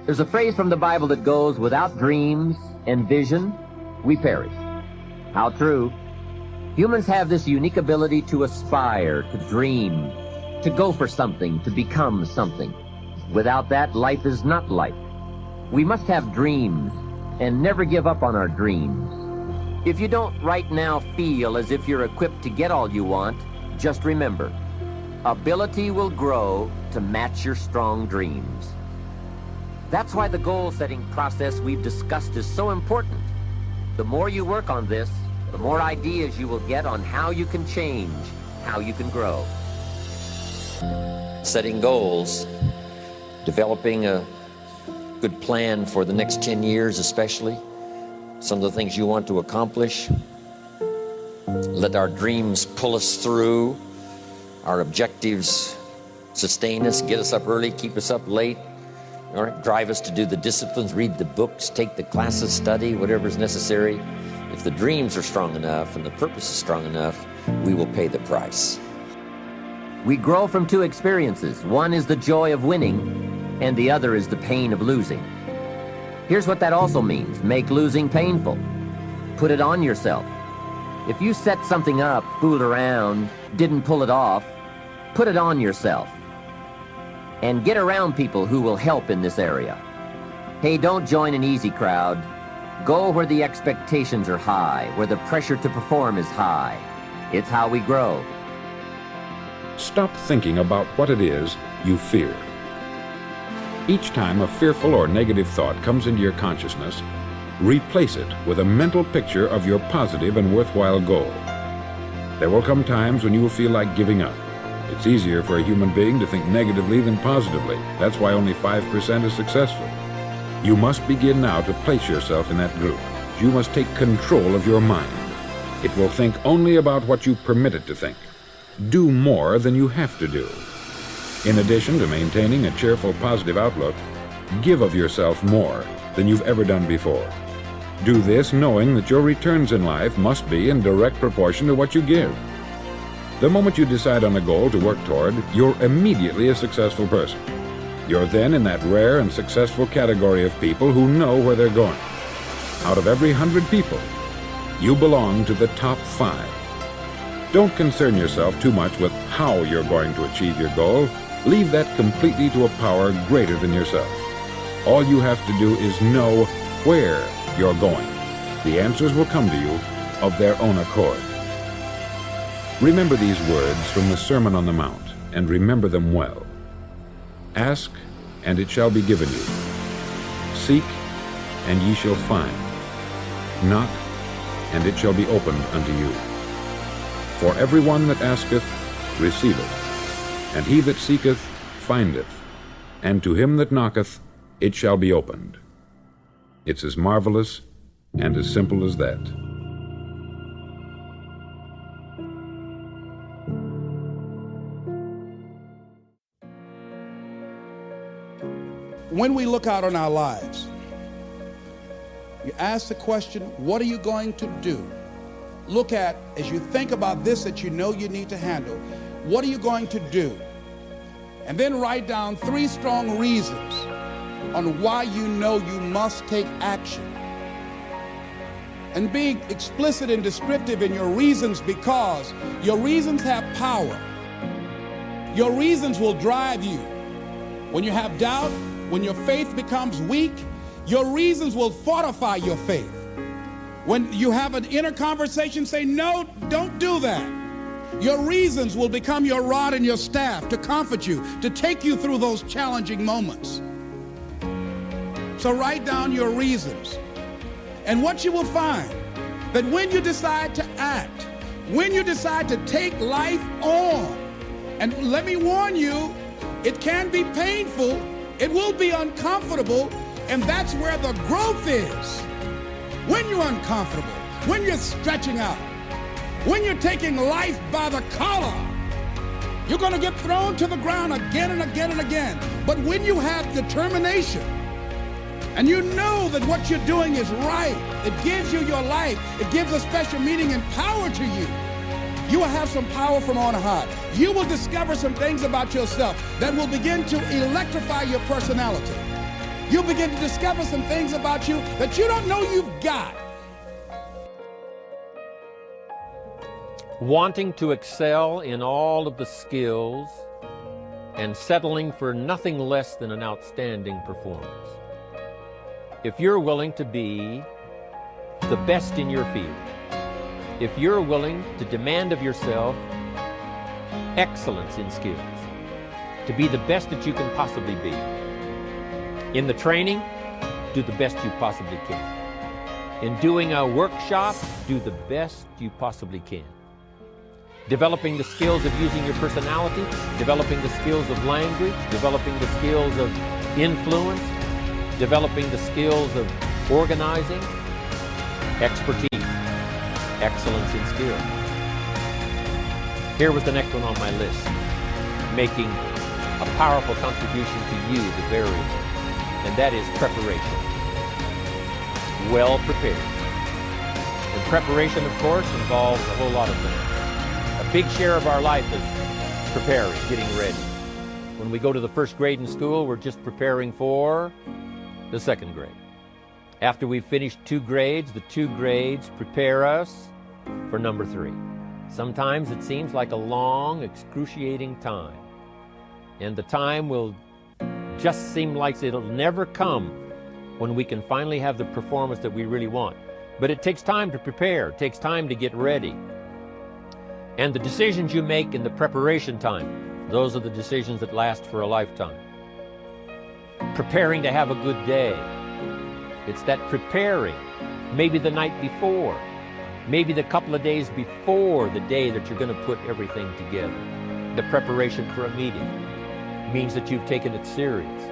There's a phrase from the Bible that goes, without dreams and vision, we perish. How true. Humans have this unique ability to aspire, to dream, to go for something, to become something. Without that, life is not life. We must have dreams and never give up on our dreams. If you don't right now feel as if you're equipped to get all you want, just remember, ability will grow to match your strong dreams. That's why the goal-setting process we've discussed is so important. The more you work on this, the more ideas you will get on how you can change, how you can grow. Setting goals, developing a good plan for the next 10 years especially, some of the things you want to accomplish. Let our dreams pull us through, our objectives sustain us, get us up early, keep us up late, or drive us to do the disciplines, read the books, take the classes, study, whatever is necessary. If the dreams are strong enough and the purpose is strong enough, we will pay the price. We grow from two experiences. One is the joy of winning, and the other is the pain of losing. Here's what that also means. Make losing painful. Put it on yourself. If you set something up, fooled around, didn't pull it off, put it on yourself. And get around people who will help in this area. Hey, don't join an easy crowd. Go where the expectations are high, where the pressure to perform is high. It's how we grow. Stop thinking about what it is you fear. Each time a fearful or negative thought comes into your consciousness, replace it with a mental picture of your positive and worthwhile goal. There will come times when you will feel like giving up. It's easier for a human being to think negatively than positively. That's why only 5% is successful. You must begin now to place yourself in that group. You must take control of your mind. It will think only about what you permit it to think. Do more than you have to do. In addition to maintaining a cheerful, positive outlook, give of yourself more than you've ever done before. Do this knowing that your returns in life must be in direct proportion to what you give. The moment you decide on a goal to work toward, you're immediately a successful person. You're then in that rare and successful category of people who know where they're going. Out of every 100 people, you belong to the top 5. Don't concern yourself too much with how you're going to achieve your goal. Leave that completely to a power greater than yourself. All you have to do is know where you're going. The answers will come to you of their own accord. Remember these words from the Sermon on the Mount, and remember them well. Ask, and it shall be given you. Seek, and ye shall find. Knock, and it shall be opened unto you. For every one that asketh receiveth, and he that seeketh findeth, and to him that knocketh it shall be opened. It's as marvelous and as simple as that. When we look out on our lives, you ask the question, what are you going to do? Look at, as you think about this that you know you need to handle, what are you going to do? And then write down 3 strong reasons on why you know you must take action. And be explicit and descriptive in your reasons, because your reasons have power. Your reasons will drive you. When you have doubt, when your faith becomes weak, your reasons will fortify your faith. When you have an inner conversation, say, no, don't do that. Your reasons will become your rod and your staff to comfort you, to take you through those challenging moments. So write down your reasons. And what you will find, that when you decide to act, when you decide to take life on, and let me warn you, it can be painful, it will be uncomfortable, and that's where the growth is. When you're uncomfortable, when you're stretching out, when you're taking life by the collar, you're going to get thrown to the ground again and again and again. But when you have determination, and you know that what you're doing is right, it gives you your life, it gives a special meaning and power to you, you will have some power from on high. You will discover some things about yourself that will begin to electrify your personality. you'll begin to discover some things about you that you don't know you've got. Wanting to excel in all of the skills and settling for nothing less than an outstanding performance. If you're willing to be the best in your field, if you're willing to demand of yourself excellence in skills, to be the best that you can possibly be. In the training, do the best you possibly can. In doing a workshop, do the best you possibly can. Developing the skills of using your personality, developing the skills of language, developing the skills of influence, developing the skills of organizing, expertise, excellence in skills. Here was the next one on my list, making a powerful contribution to you, the variable, and that is preparation. Well prepared. And preparation, of course, involves a whole lot of things. A big share of our life is preparing, getting ready. When we go to the first grade in school, we're just preparing for the second grade. After we've finished 2 grades, the 2 grades prepare us for number 3. Sometimes it seems like a long, excruciating time. And the time will just seem like it'll never come when we can finally have the performance that we really want. But it takes time to prepare, it takes time to get ready. And the decisions you make in the preparation time, those are the decisions that last for a lifetime. Preparing to have a good day. It's that preparing, maybe the night before, maybe the couple of days before the day that you're going to put everything together. The preparation for a meeting means that you've taken it serious.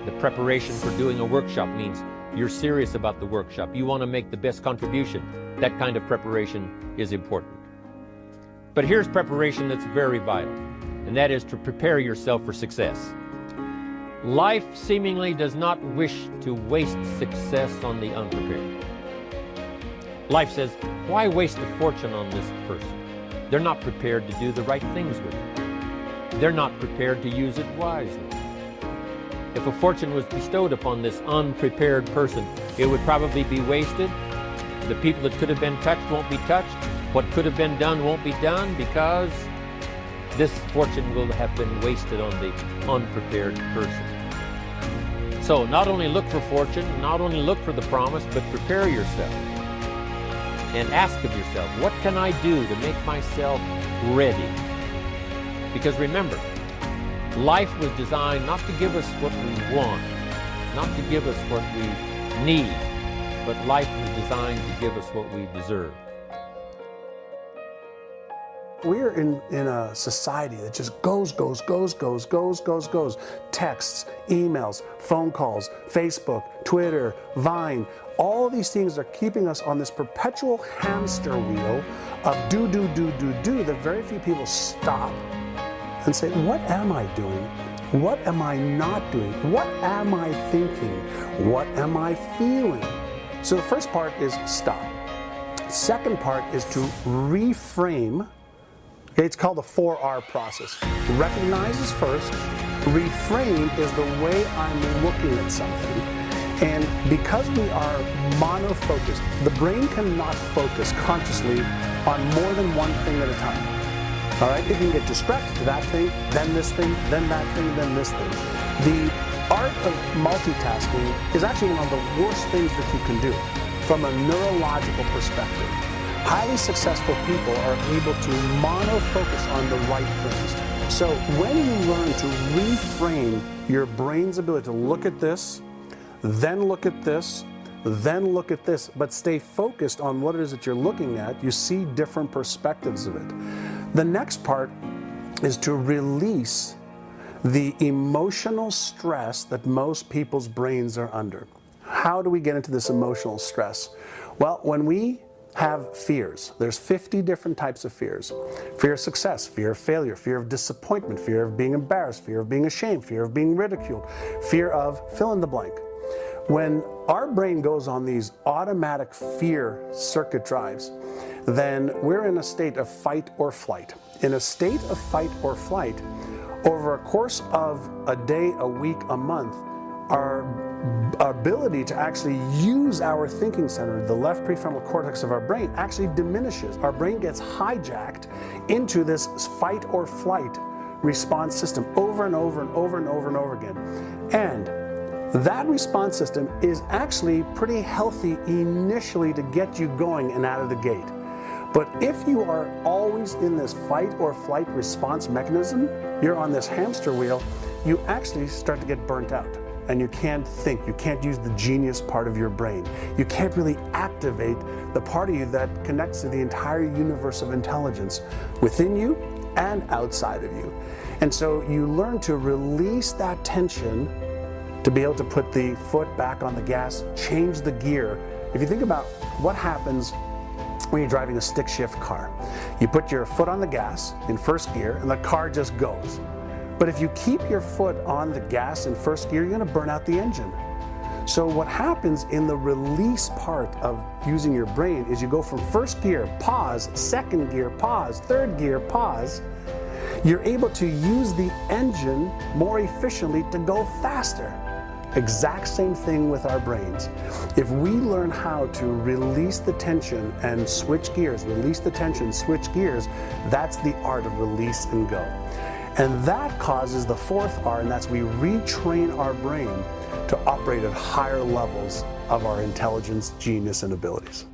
The preparation for doing a workshop means you're serious about the workshop. You want to make the best contribution. That kind of preparation is important. But here's preparation that's very vital, and that is to prepare yourself for success. Life seemingly does not wish to waste success on the unprepared. Life says, why waste a fortune on this person? They're not prepared to do the right things with it. They're not prepared to use it wisely. If a fortune was bestowed upon this unprepared person, it would probably be wasted. The people that could have been touched won't be touched. What could have been done won't be done because this fortune will have been wasted on the unprepared person. So not only look for fortune, not only look for the promise, but prepare yourself and ask of yourself, what can I do to make myself ready? Because remember, life was designed not to give us what we want, not to give us what we need, but life was designed to give us what we deserve. We're in a society that just goes. Texts, emails, phone calls, Facebook, Twitter, Vine. All these things are keeping us on this perpetual hamster wheel of do. That very few people stop and say, what am I doing? What am I not doing? What am I thinking? What am I feeling? So the first part is stop. Second part is to reframe. Okay, it's called the 4R process. Recognize is first. Reframe is the way I'm looking at something. And because we are monofocused, the brain cannot focus consciously on more than one thing at a time. All right, it can get distracted to that thing, then this thing, then that thing, then this thing. The art of multitasking is actually one of the worst things that you can do from a neurological perspective. Highly successful people are able to monofocus on the right things. So when you learn to reframe your brain's ability to look at this, then look at this, then look at this, but stay focused on what it is that you're looking at, you see different perspectives of it. The next part is to release the emotional stress that most people's brains are under. How do we get into this emotional stress? Well, when we have fears, there's 50 different types of fears. Fear of success, fear of failure, fear of disappointment, fear of being embarrassed, fear of being ashamed, fear of being ridiculed, fear of fill in the blank. When our brain goes on these automatic fear circuit drives, then we're in a state of fight or flight. In a state of fight or flight, over a course of a day, a week, a month, our ability to actually use our thinking center, the left prefrontal cortex of our brain, actually diminishes. Our brain gets hijacked into this fight or flight response system over and over and over and over and over again. And that response system is actually pretty healthy initially to get you going and out of the gate. But if you are always in this fight or flight response mechanism, you're on this hamster wheel, you actually start to get burnt out. And you can't think, you can't use the genius part of your brain. You can't really activate the part of you that connects to the entire universe of intelligence within you and outside of you. And so you learn to release that tension to be able to put the foot back on the gas, change the gear. If you think about what happens when you're driving a stick shift car, you put your foot on the gas in first gear and the car just goes. But if you keep your foot on the gas in first gear, you're going to burn out the engine. So what happens in the release part of using your brain is you go from first gear, pause, second gear, pause, third gear, pause. You're able to use the engine more efficiently to go faster. Exact same thing with our brains. If we learn how to release the tension and switch gears, release the tension, switch gears, that's the art of release and go. And that causes the fourth R, and that's we retrain our brain to operate at higher levels of our intelligence, genius, and abilities.